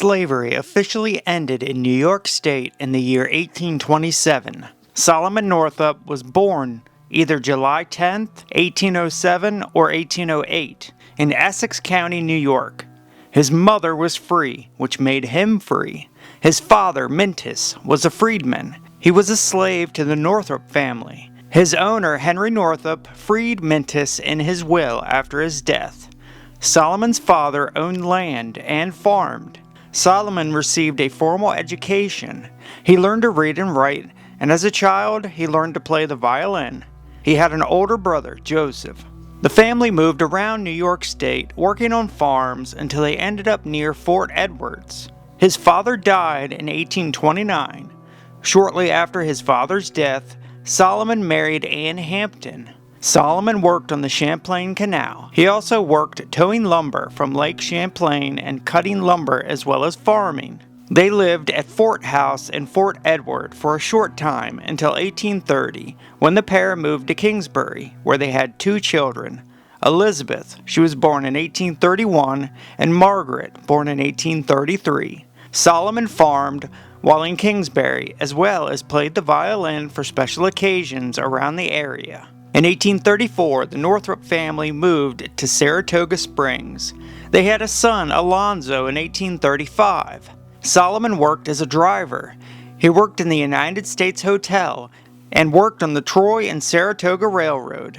Slavery officially ended in New York State in the year 1827. Solomon Northup was born either July 10, 1807 or 1808 in Essex County, New York. His mother was free, which made him free. His father, Mintus, was a freedman. He was a slave to the Northup family. His owner, Henry Northup, freed Mintus in his will after his death. Solomon's father owned land and farmed. Solomon received a formal education. He learned to read and write, and as a child, he learned to play the violin. He had an older brother, Joseph. The family moved around New York State, working on farms until they ended up near Fort Edwards. His father died in 1829. Shortly after his father's death, Solomon married Ann Hampton. Solomon worked on the Champlain Canal. He also worked towing lumber from Lake Champlain and cutting lumber as well as farming. They lived at Fort House in Fort Edward for a short time until 1830, when the pair moved to Kingsbury, where they had two children. Elizabeth, she was born in 1831, and Margaret, born in 1833. Solomon farmed while in Kingsbury, as well as played the violin for special occasions around the area. In 1834, the Northup family moved to Saratoga Springs. They had a son, Alonzo, in 1835. Solomon worked as a driver. He worked in the United States Hotel and worked on the Troy and Saratoga Railroad.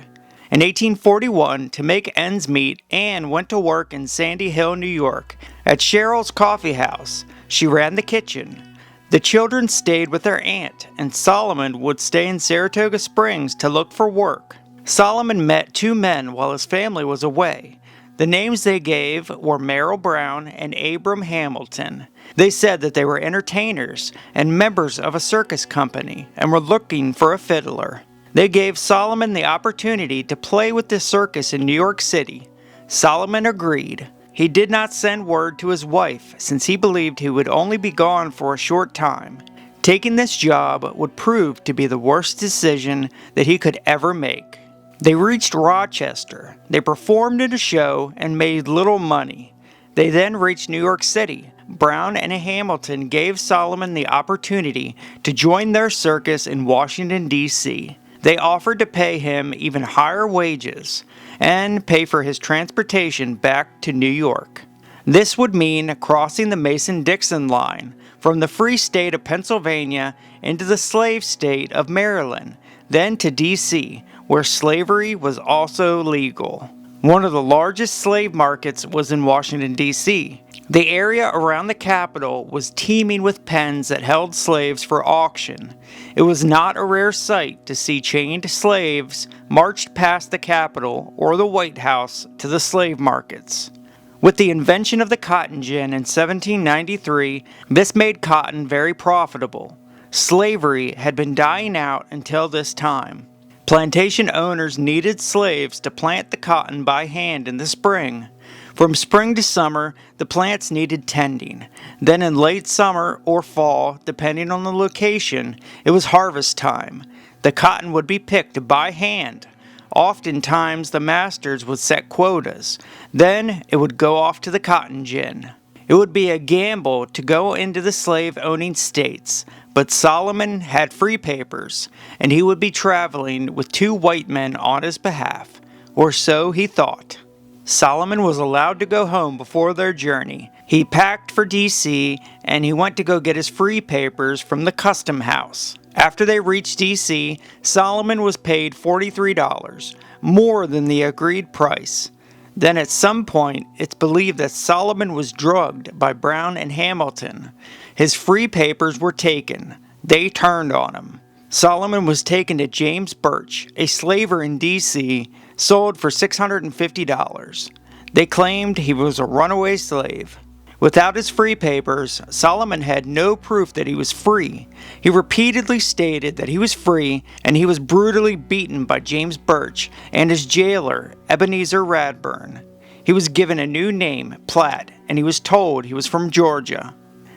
In 1841, to make ends meet, Anne went to work in Sandy Hill, New York, at Cheryl's Coffee House. She ran the kitchen. The children stayed with their aunt, and Solomon would stay in Saratoga Springs to look for work. Solomon met two men while his family was away. The names they gave were Merrill Brown and Abram Hamilton. They said that they were entertainers and members of a circus company and were looking for a fiddler. They gave Solomon the opportunity to play with the circus in New York City. Solomon agreed. He did not send word to his wife since he believed he would only be gone for a short time. Taking this job would prove to be the worst decision that he could ever make. They reached Rochester. They performed in a show and made little money. They then reached New York City. Brown and Hamilton gave Solomon the opportunity to join their circus in Washington, D.C. They offered to pay him even higher wages and pay for his transportation back to New York. This would mean crossing the Mason-Dixon line from the free state of Pennsylvania into the slave state of Maryland, then to D.C., where slavery was also legal. One of the largest slave markets was in Washington, D.C. The area around the Capitol was teeming with pens that held slaves for auction. It was not a rare sight to see chained slaves marched past the Capitol or the White House to the slave markets. With the invention of the cotton gin in 1793, this made cotton very profitable. Slavery had been dying out until this time. Plantation owners needed slaves to plant the cotton by hand in the spring. From spring to summer, the plants needed tending. Then in late summer or fall, depending on the location, it was harvest time. The cotton would be picked by hand. Oftentimes, the masters would set quotas. Then it would go off to the cotton gin. It would be a gamble to go into the slave-owning states, but Solomon had free papers, and he would be traveling with two white men on his behalf, or so he thought. Solomon was allowed to go home before their journey. He packed for D.C., and he went to go get his free papers from the custom house. After they reached D.C., Solomon was paid $43, more than the agreed price. Then at some point, it's believed that Solomon was drugged by Brown and Hamilton. His free papers were taken. They turned on him. Solomon was taken to James Birch, a slaver in D.C., sold for $650. They claimed he was a runaway slave. Without his free papers, Solomon had no proof that he was free. He repeatedly stated that he was free, and he was brutally beaten by James Birch and his jailer, Ebenezer Radburn. He was given a new name, Platt, and he was told he was from Georgia.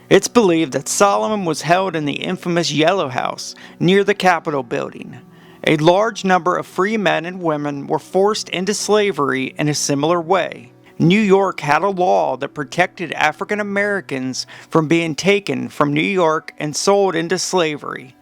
It's believed that Solomon was held in the infamous Yellow House near the Capitol building. A large number of free men and women were forced into slavery in a similar way. New York had a law that protected African Americans from being taken from New York and sold into slavery,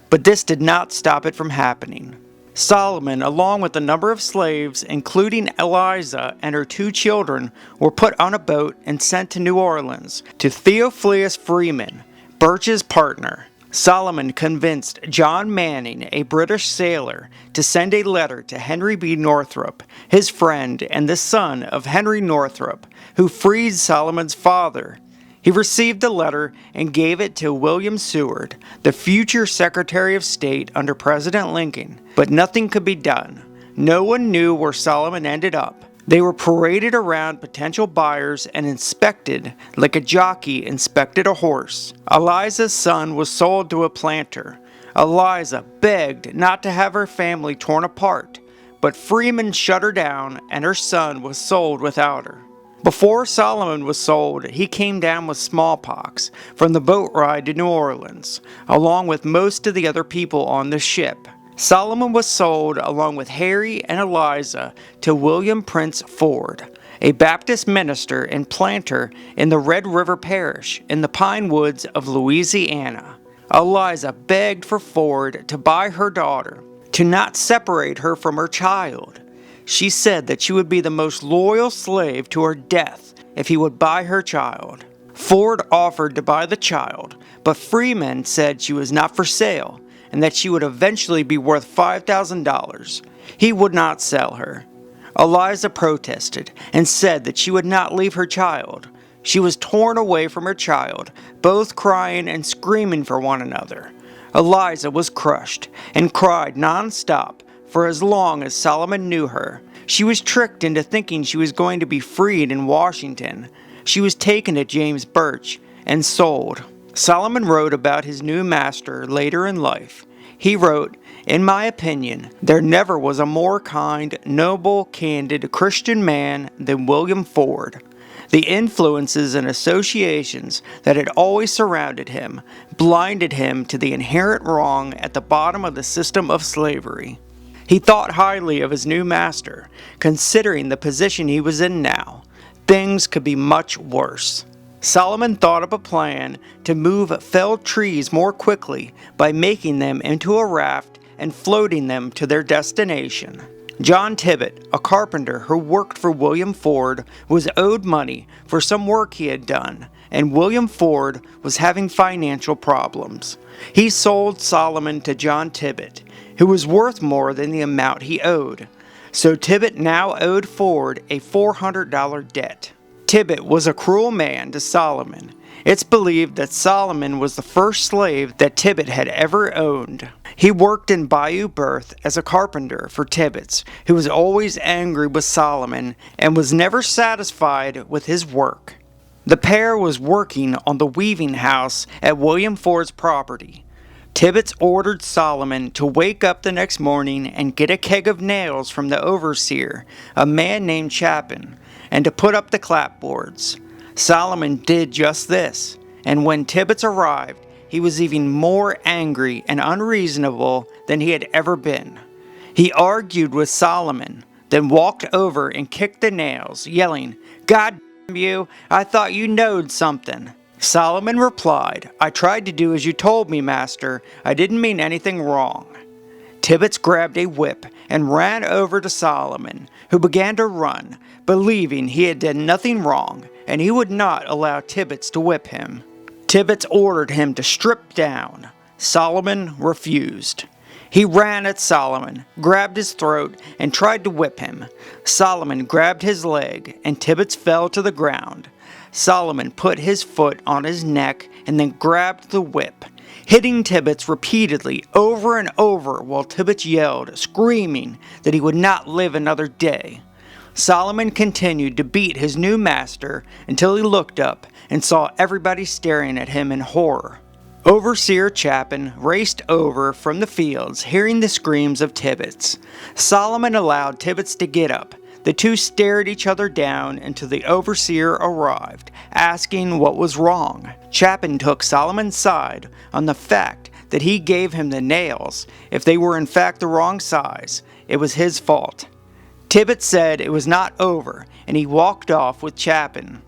but this did not stop it from happening. Solomon, along with a number of slaves, including Eliza and her 2 children, were put on a boat and sent to New Orleans to Theophilus Freeman, Birch's partner. Solomon convinced John Manning, a British sailor, to send a letter to Henry B. Northup, his friend and the son of Henry Northup, who freed Solomon's father. He received the letter and gave it to William Seward, the future Secretary of State under President Lincoln, but nothing could be done. No one knew where Solomon ended up. They were paraded around potential buyers and inspected like a jockey inspected a horse. Eliza's son was sold to a planter. Eliza begged not to have her family torn apart, but Freeman shut her down and her son was sold without her. Before Solomon was sold, he came down with smallpox from the boat ride to New Orleans, along with most of the other people on the ship. Solomon was sold along with Harry and Eliza to William Prince Ford, a Baptist minister and planter in the Red River Parish in the Pine Woods of Louisiana. Eliza begged for Ford to buy her daughter, to not separate her from her child. She said that she would be the most loyal slave to her death if he would buy her child. Ford offered to buy the child, but Freeman said she was not for sale and that she would eventually be worth $5,000. He would not sell her. Eliza protested and said that she would not leave her child. She was torn away from her child, both crying and screaming for one another. Eliza was crushed and cried non-stop for as long as Solomon knew her. She was tricked into thinking she was going to be freed in Washington. She was taken to James Birch and sold. Solomon wrote about his new master later in life. He wrote, "In my opinion, there never was a more kind, noble, candid Christian man than William Ford. The influences and associations that had always surrounded him blinded him to the inherent wrong at the bottom of the system of slavery. He thought highly of his new master, considering the position he was in now. Things could be much worse." Solomon thought up a plan to move felled trees more quickly by making them into a raft and floating them to their destination. John Tibeats, a carpenter who worked for William Ford, was owed money for some work he had done, and William Ford was having financial problems. He sold Solomon to John Tibeats, who was worth more than the amount he owed. So Tibeats now owed Ford a $400 debt. Tibeats was a cruel man to Solomon. It's believed that Solomon was the first slave that Tibeats had ever owned. He worked in Bayou Berth as a carpenter for Tibeats, who was always angry with Solomon and was never satisfied with his work. The pair was working on the weaving house at William Ford's property. Tibeats ordered Solomon to wake up the next morning and get a keg of nails from the overseer, a man named Chapin, and to put up the clapboards. Solomon did just this, and when Tibeats arrived, he was even more angry and unreasonable than he had ever been. He argued with Solomon, then walked over and kicked the nails, yelling, "God damn you, I thought you knowed something." Solomon replied, "I tried to do as you told me, master. I didn't mean anything wrong." Tibeats grabbed a whip and ran over to Solomon, who began to run, believing he had done nothing wrong, and he would not allow Tibeats to whip him. Tibeats ordered him to strip down. Solomon refused. He ran at Solomon, grabbed his throat, and tried to whip him. Solomon grabbed his leg, and Tibeats fell to the ground. Solomon put his foot on his neck and then grabbed the whip, hitting Tibeats repeatedly over and over while Tibeats yelled, screaming that he would not live another day. Solomon continued to beat his new master until he looked up and saw everybody staring at him in horror. Overseer Chapin raced over from the fields, hearing the screams of Tibeats. Solomon allowed Tibeats to get up. The two stared each other down until the overseer arrived, asking what was wrong. Chapin took Solomon's side on the fact that he gave him the nails. If they were in fact the wrong size, it was his fault. Tibeats said it was not over, and he walked off with Chapin.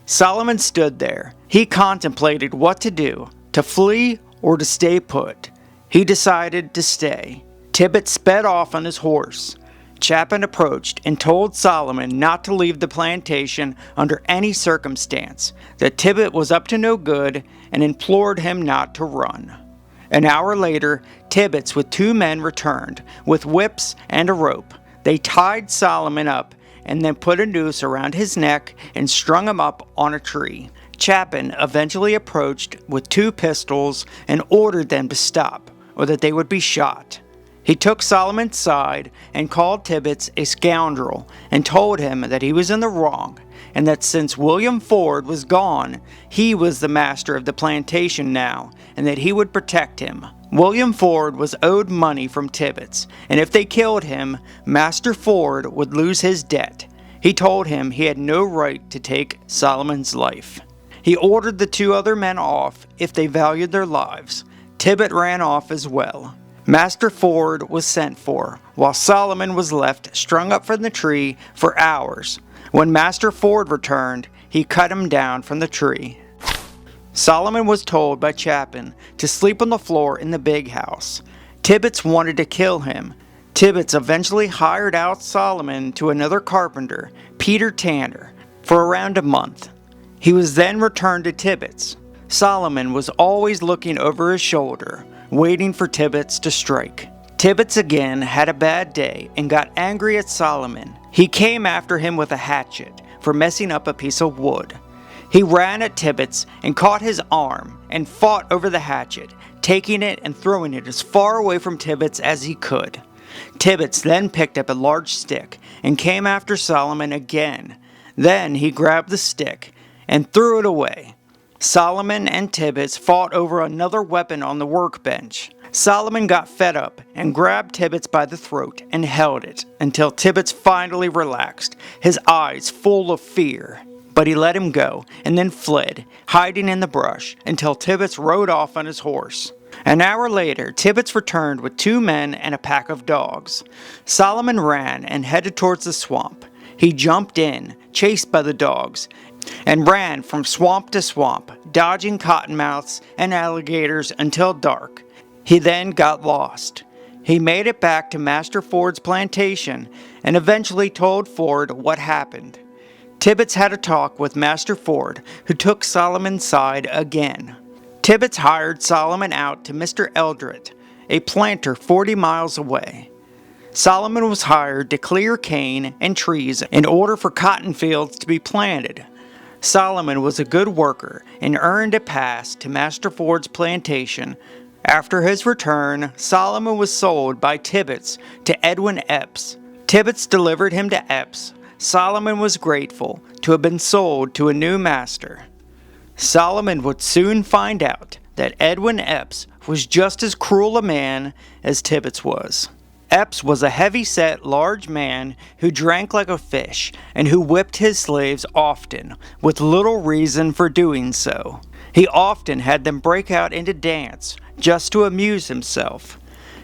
Solomon stood there. He contemplated what to do, to flee or to stay put. He decided to stay. Tibeats sped off on his horse. Chapin approached and told Solomon not to leave the plantation under any circumstance, that Tibeats was up to no good, and implored him not to run. An hour later, Tibeats with 2 men returned, with whips and a rope. They tied Solomon up and then put a noose around his neck and strung him up on a tree. Chapin eventually approached with 2 pistols and ordered them to stop, or that they would be shot. He took Solomon's side and called Tibeats a scoundrel and told him that he was in the wrong, and that since William Ford was gone, he was the master of the plantation now, and that he would protect him. William Ford was owed money from Tibeats, and if they killed him, Master Ford would lose his debt. He told him he had no right to take Solomon's life. He ordered the 2 other men off if they valued their lives. Tibeats ran off as well. Master Ford was sent for, while Solomon was left strung up from the tree for hours. When Master Ford returned, he cut him down from the tree. Solomon was told by Chapin to sleep on the floor in the big house. Tibeats wanted to kill him. Tibeats eventually hired out Solomon to another carpenter, Peter Tanner, for around a month. He was then returned to Tibeats. Solomon was always looking over his shoulder, waiting for Tibeats to strike. Tibeats again had a bad day and got angry at Solomon. He came after him with a hatchet for messing up a piece of wood. He ran at Tibeats and caught his arm and fought over the hatchet, taking it and throwing it as far away from Tibeats as he could. Tibeats then picked up a large stick and came after Solomon again. Then he grabbed the stick and threw it away. Solomon and Tibeats fought over another weapon on the workbench. Solomon got fed up and grabbed Tibeats by the throat and held it until Tibeats finally relaxed, his eyes full of fear. But he let him go and then fled, hiding in the brush until Tibeats rode off on his horse. An hour later, Tibeats returned with 2 men and a pack of dogs. Solomon ran and headed towards the swamp. He jumped in, chased by the dogs, and ran from swamp to swamp, dodging cottonmouths and alligators until dark. He then got lost. He made it back to Master Ford's plantation and eventually told Ford what happened. Tibeats had a talk with Master Ford, who took Solomon's side again. Tibeats hired Solomon out to Mr. Eldred, a planter 40 miles away. Solomon was hired to clear cane and trees in order for cotton fields to be planted. Solomon was a good worker and earned a pass to Master Ford's plantation. After his return, Solomon was sold by Tibeats to Edwin Epps. Tibeats delivered him to Epps. Solomon was grateful to have been sold to a new master. Solomon would soon find out that Edwin Epps was just as cruel a man as Tibeats was. Epps was a heavy-set, large man who drank like a fish and who whipped his slaves often, with little reason for doing so. He often had them break out into dance just to amuse himself.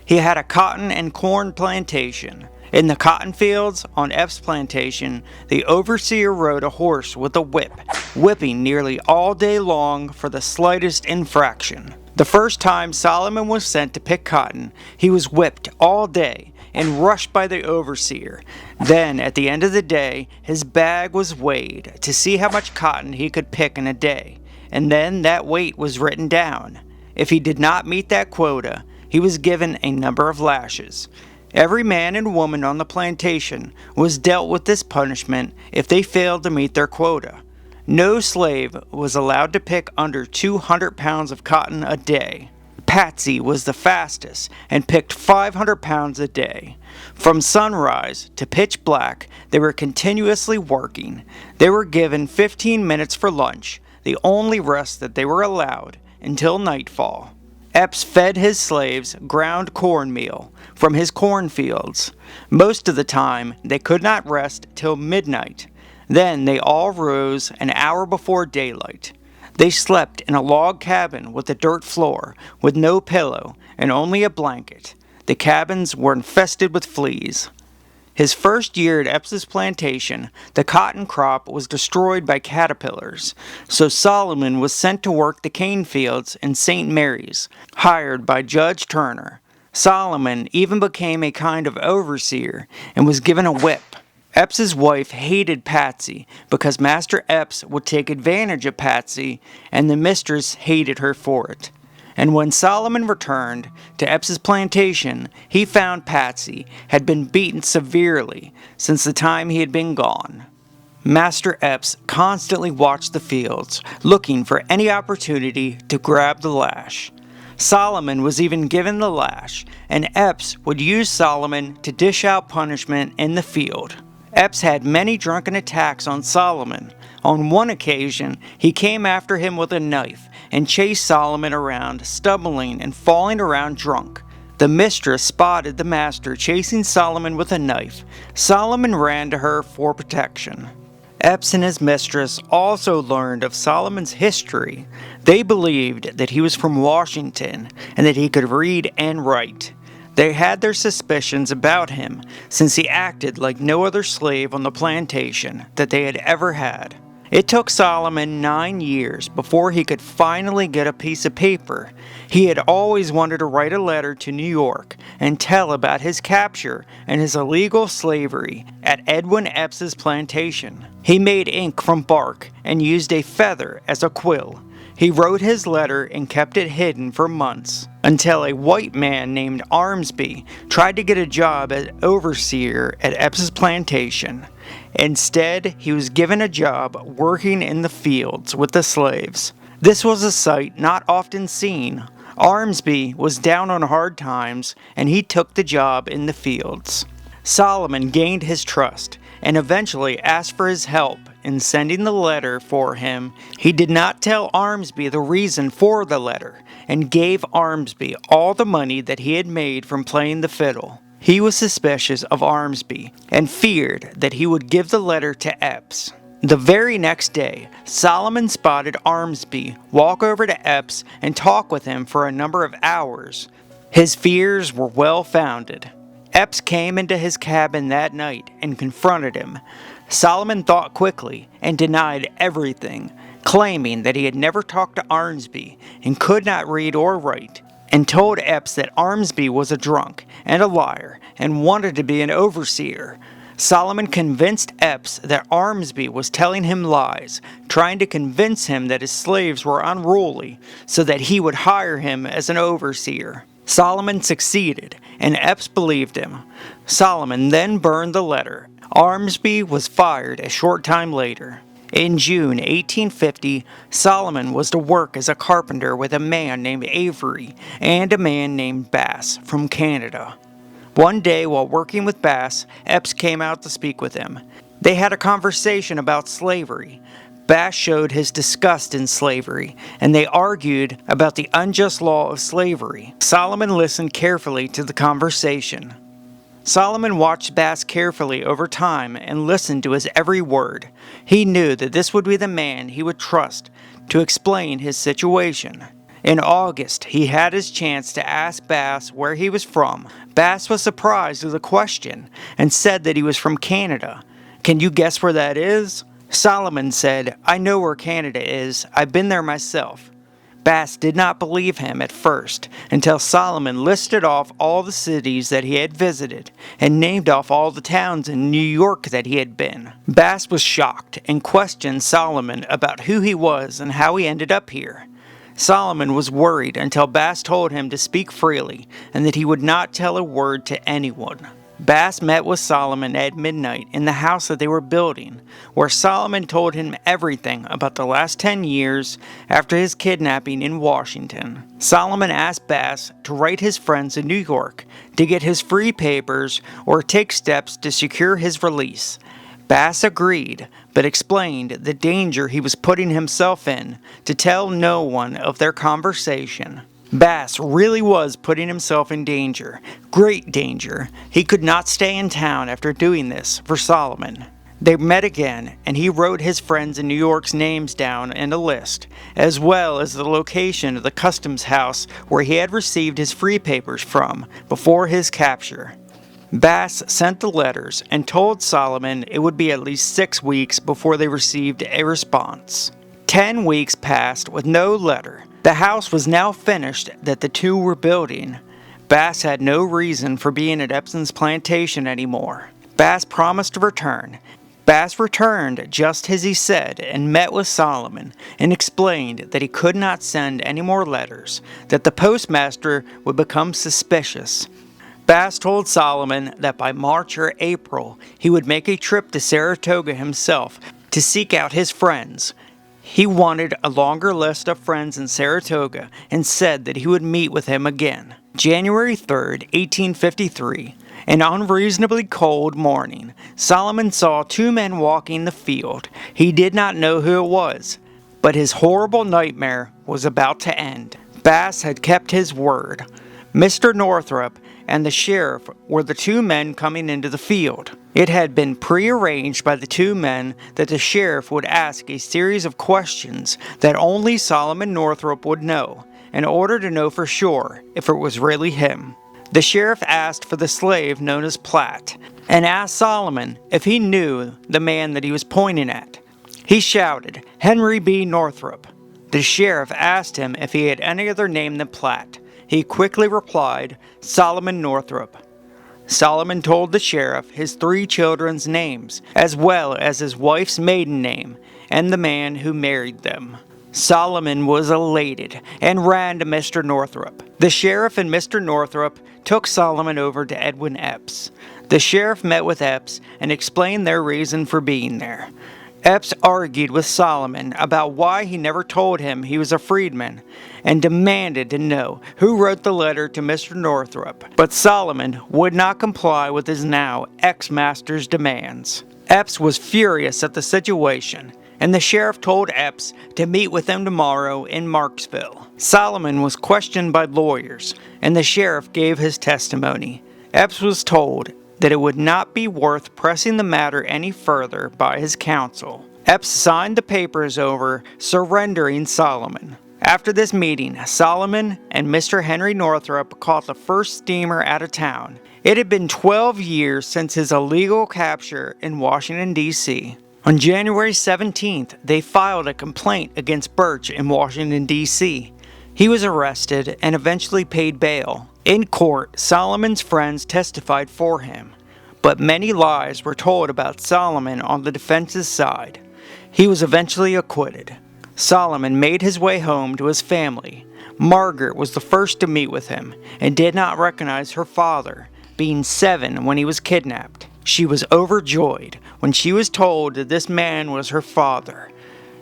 He had a cotton and corn plantation. In the cotton fields on Epps' plantation, the overseer rode a horse with a whip, whipping nearly all day long for the slightest infraction. The first time Solomon was sent to pick cotton, he was whipped all day and rushed by the overseer. Then, at the end of the day, his bag was weighed to see how much cotton he could pick in a day, and then that weight was written down. If he did not meet that quota, he was given a number of lashes. Every man and woman on the plantation was dealt with this punishment if they failed to meet their quota. No slave was allowed to pick under 200 pounds of cotton a day. Patsy was the fastest and picked 500 pounds a day. From sunrise to pitch black, they were continuously working. They were given 15 minutes for lunch, the only rest that they were allowed, until nightfall. Epps fed his slaves ground cornmeal from his cornfields. Most of the time, they could not rest till midnight. Then they all rose an hour before daylight. They slept in a log cabin with a dirt floor, with no pillow and only a blanket. The cabins were infested with fleas. His first year at Epps's plantation, the cotton crop was destroyed by caterpillars, so Solomon was sent to work the cane fields in St. Mary's, hired by Judge Turner. Solomon even became a kind of overseer and was given a whip. Epps's wife hated Patsy because Master Epps would take advantage of Patsy, and the mistress hated her for it. And when Solomon returned to Epps's plantation, he found Patsy had been beaten severely since the time he had been gone. Master Epps constantly watched the fields, looking for any opportunity to grab the lash. Solomon was even given the lash, and Epps would use Solomon to dish out punishment in the field. Epps had many drunken attacks on Solomon. On one occasion, he came after him with a knife and chased Solomon around, stumbling and falling around drunk. The mistress spotted the master chasing Solomon with a knife. Solomon ran to her for protection. Epps and his mistress also learned of Solomon's history. They believed that he was from Washington and that he could read and write. They had their suspicions about him since he acted like no other slave on the plantation that they had ever had. It took Solomon 9 years before he could finally get a piece of paper. He had always wanted to write a letter to New York and tell about his capture and his illegal slavery at Edwin Epps's plantation. He made ink from bark and used a feather as a quill. He wrote his letter and kept it hidden for months, until a white man named Armsby tried to get a job as overseer at Epps's plantation. Instead, he was given a job working in the fields with the slaves. This was a sight not often seen. Armsby was down on hard times, and he took the job in the fields. Solomon gained his trust and eventually asked for his help in sending the letter for him. He did not tell Armsby the reason for the letter and gave Armsby all the money that he had made from playing the fiddle. He was suspicious of Armsby and feared that he would give the letter to Epps. The very next day, Solomon spotted Armsby walk over to Epps and talk with him for a number of hours. His fears were well founded. Epps came into his cabin that night and confronted him. Solomon thought quickly and denied everything, claiming that he had never talked to Armsby and could not read or write, and told Epps that Armsby was a drunk and a liar and wanted to be an overseer. Solomon convinced Epps that Armsby was telling him lies, trying to convince him that his slaves were unruly so that he would hire him as an overseer. Solomon succeeded, and Epps believed him. Solomon then burned the letter. Armsby was fired a short time later. In June 1850, Solomon was to work as a carpenter with a man named Avery and a man named Bass from Canada. One day while working with Bass, Epps came out to speak with him. They had a conversation about slavery. Bass showed his disgust in slavery, and they argued about the unjust law of slavery. Solomon listened carefully to the conversation. Solomon watched Bass carefully over time and listened to his every word. He knew that this would be the man he would trust to explain his situation. In August, he had his chance to ask Bass where he was from. Bass was surprised with the question and said that he was from Canada. "Can you guess where that is?" Solomon said, "I know where Canada is. I've been there myself." Bass did not believe him at first until Solomon listed off all the cities that he had visited and named off all the towns in New York that he had been. Bass was shocked and questioned Solomon about who he was and how he ended up here. Solomon was worried until Bass told him to speak freely and that he would not tell a word to anyone. Bass met with Solomon at midnight in the house that they were building, where Solomon told him everything about the last 10 years after his kidnapping in Washington. Solomon asked Bass to write his friends in New York to get his free papers or take steps to secure his release. Bass agreed, but explained the danger he was putting himself in to tell no one of their conversation. Bass really was putting himself in danger, great danger. He could not stay in town after doing this for Solomon. They met again, and he wrote his friends in New York's names down in a list, as well as the location of the customs house where he had received his free papers from before his capture. Bass sent the letters and told Solomon it would be at least 6 weeks before they received a response. 10 weeks passed with no letter. The house was now finished that the two were building. Bass had no reason for being at Epson's plantation anymore. Bass promised to return. Bass returned just as he said and met with Solomon and explained that he could not send any more letters, that the postmaster would become suspicious. Bass told Solomon that by March or April he would make a trip to Saratoga himself to seek out his friends. He wanted a longer list of friends in Saratoga and said that he would meet with him again. January 3rd, 1853, an unreasonably cold morning, Solomon saw two men walking the field. He did not know who it was, but his horrible nightmare was about to end. Bass had kept his word. Mr. Northup and the sheriff were the two men coming into the field. It had been prearranged by the two men that the sheriff would ask a series of questions that only Solomon Northup would know, in order to know for sure if it was really him. The sheriff asked for the slave known as Platt, and asked Solomon if he knew the man that he was pointing at. He shouted, "Henry B. Northup." The sheriff asked him if he had any other name than Platt. He quickly replied, "Solomon Northup." Solomon told the sheriff his 3 children's names, as well as his wife's maiden name, and the man who married them. Solomon was elated and ran to Mr. Northup. The sheriff and Mr. Northup took Solomon over to Edwin Epps. The sheriff met with Epps and explained their reason for being there. Epps argued with Solomon about why he never told him he was a freedman and demanded to know who wrote the letter to Mr. Northup, but Solomon would not comply with his now ex-master's demands. Epps was furious at the situation, and the sheriff told Epps to meet with him tomorrow in Marksville. Solomon was questioned by lawyers, and the sheriff gave his testimony. Epps was told that it would not be worth pressing the matter any further by his counsel. Epps signed the papers over, surrendering Solomon. After this meeting, Solomon and Mr. Henry Northup caught the first steamer out of town. It had been 12 years since his illegal capture in Washington, D.C. On January 17th, they filed a complaint against Birch in Washington, D.C. He was arrested and eventually paid bail. In court, Solomon's friends testified for him, but many lies were told about Solomon on the defense's side. He was eventually acquitted. Solomon made his way home to his family. Margaret was the first to meet with him and did not recognize her father, being 7 when he was kidnapped. She was overjoyed when she was told that this man was her father.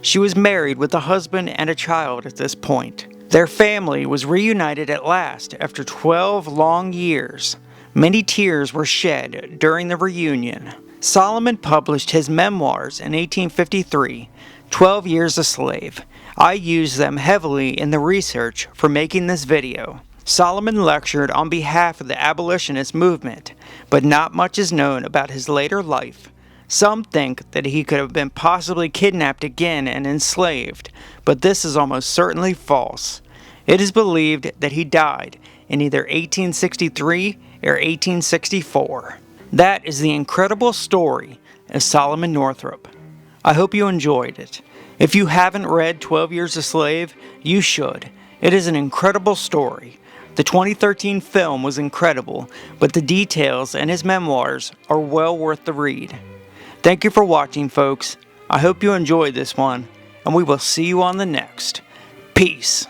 She was married with a husband and a child at this point. Their family was reunited at last after 12 long years. Many tears were shed during the reunion. Solomon published his memoirs in 1853, 12 Years a Slave. I used them heavily in the research for making this video. Solomon lectured on behalf of the Abolitionist movement, but not much is known about his later life. Some think that he could have been possibly kidnapped again and enslaved, but this is almost certainly false. It is believed that he died in either 1863 or 1864. That is the incredible story of Solomon Northup. I hope you enjoyed it. If you haven't read 12 Years a Slave, you should. It is an incredible story. The 2013 film was incredible, but the details in his memoirs are well worth the read. Thank you for watching, folks. I hope you enjoyed this one, and we will see you on the next. Peace.